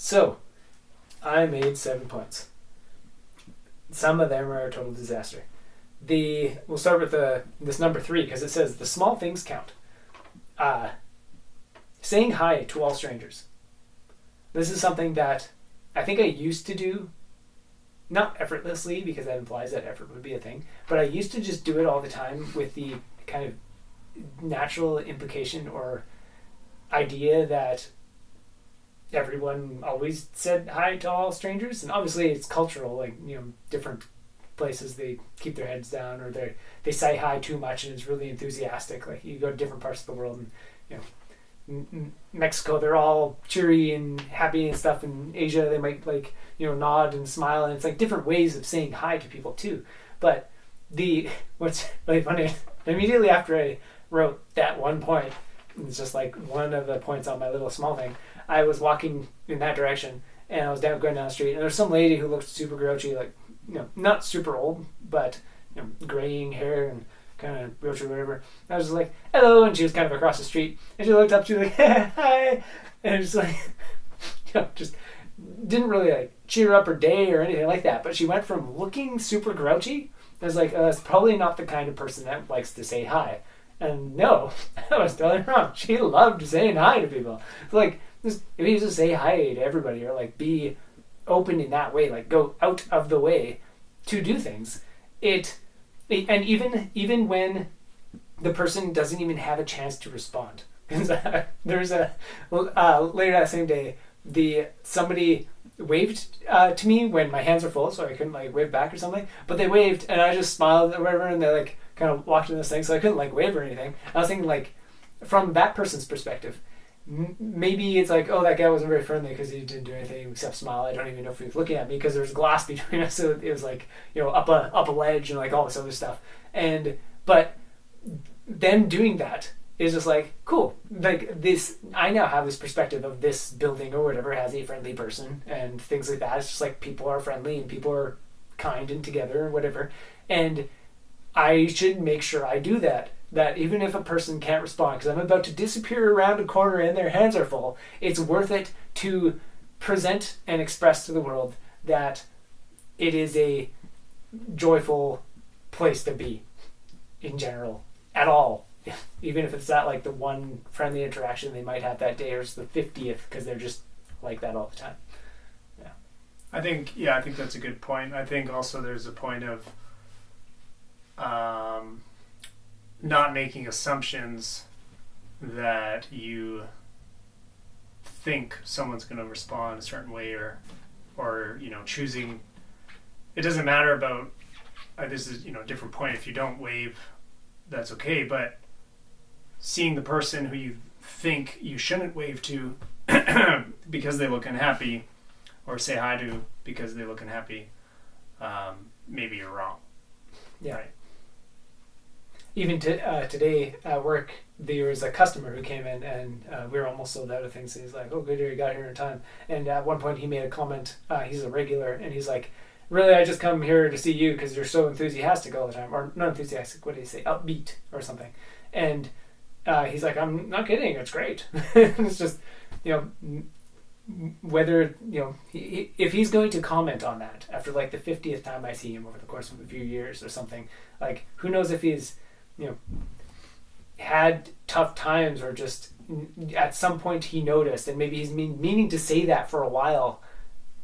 So, I made 7 points. Some of them are a total disaster. We'll start with this number 3 because it says the small things count. Saying hi to all strangers. This is something that I think I used to do, not effortlessly because that implies that effort would be a thing, but I used to just do it all the time with the kind of natural implication or idea that everyone always said hi to all strangers. And obviously it's cultural, like, different places they keep their heads down or they say hi too much and it's really enthusiastic. Like you go to different parts of the world and Mexico, they're all cheery and happy and stuff. In Asia, they might nod and smile, and it's like different ways of saying hi to people too. But what's really funny, immediately after I wrote that 1 point, it's just like one of the points on my little small thing, I was walking in that direction and I was going down the street and there's some lady who looked super grouchy, like, not super old, but graying hair and kind of grouchy or whatever. I was just like, hello, and she was kind of across the street and she looked up, she was like, hi, and it was like, just didn't really like cheer up her day or anything like that, but she went from looking super grouchy, I was like, that's probably not the kind of person that likes to say hi. And no, I was totally wrong. She loved saying hi to people. It's like, if you just say hi to everybody or like be open in that way, like go out of the way to do things, and even when the person doesn't even have a chance to respond. There's later that same day, somebody waved to me when my hands were full, so I couldn't like wave back or something. But they waved, and I just smiled or whatever, and they like kind of walked in this thing, so I couldn't like wave or anything. I was thinking like, from that person's perspective, maybe it's like, oh, that guy wasn't very friendly because he didn't do anything except smile. I don't even know if he was looking at me because there was glass between us, so it was like, up a ledge and like all this other stuff. But them doing that is just like, cool. Like this, I now have this perspective of this building or whatever has a friendly person and things like that. It's just like people are friendly and people are kind and together or whatever. And I should make sure I do that even if a person can't respond, because I'm about to disappear around a corner and their hands are full, it's worth it to present and express to the world that it is a joyful place to be in general, at all. Even if it's not like the one friendly interaction they might have that day, or it's the 50th because they're just like that all the time. Yeah. I think that's a good point. I think also there's a point of not making assumptions that you think someone's going to respond a certain way or choosing. It doesn't matter about this is a different point. If you don't wave, that's okay, but seeing the person who you think you shouldn't wave to because they look unhappy, or say hi to because they look unhappy, maybe you're wrong. Yeah. Right. Even today at work, there was a customer who came in and we were almost sold out of things. So he's like, oh, good, you got here in time. And at one point he made a comment, he's a regular, and he's like, really, I just come here to see you because you're so enthusiastic all the time. Or not enthusiastic, what did he say? Upbeat or something. And he's like, I'm not kidding, it's great. It's just, whether, if he's going to comment on that after like the 50th time I see him over the course of a few years or something, like who knows if he's, had tough times or just at some point he noticed, and maybe he's meaning to say that for a while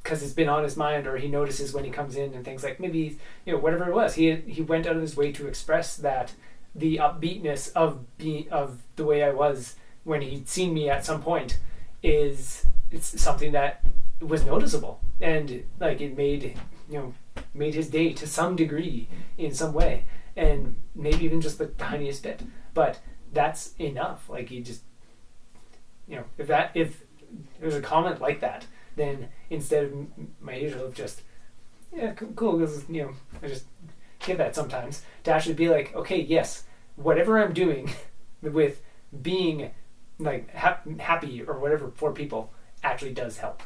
because it's been on his mind, or he notices when he comes in and things like maybe, whatever it was, he went out of his way to express that the upbeatness of the way I was when he'd seen me at some point it's something that was noticeable, and like it made his day to some degree in some way, and maybe even just the tiniest bit, but that's enough. Like you just, if there's a comment like that, then instead of my usual of just, yeah, cool, because I just give that sometimes, to actually be like, okay, yes, whatever I'm doing with being like happy or whatever for people actually does help.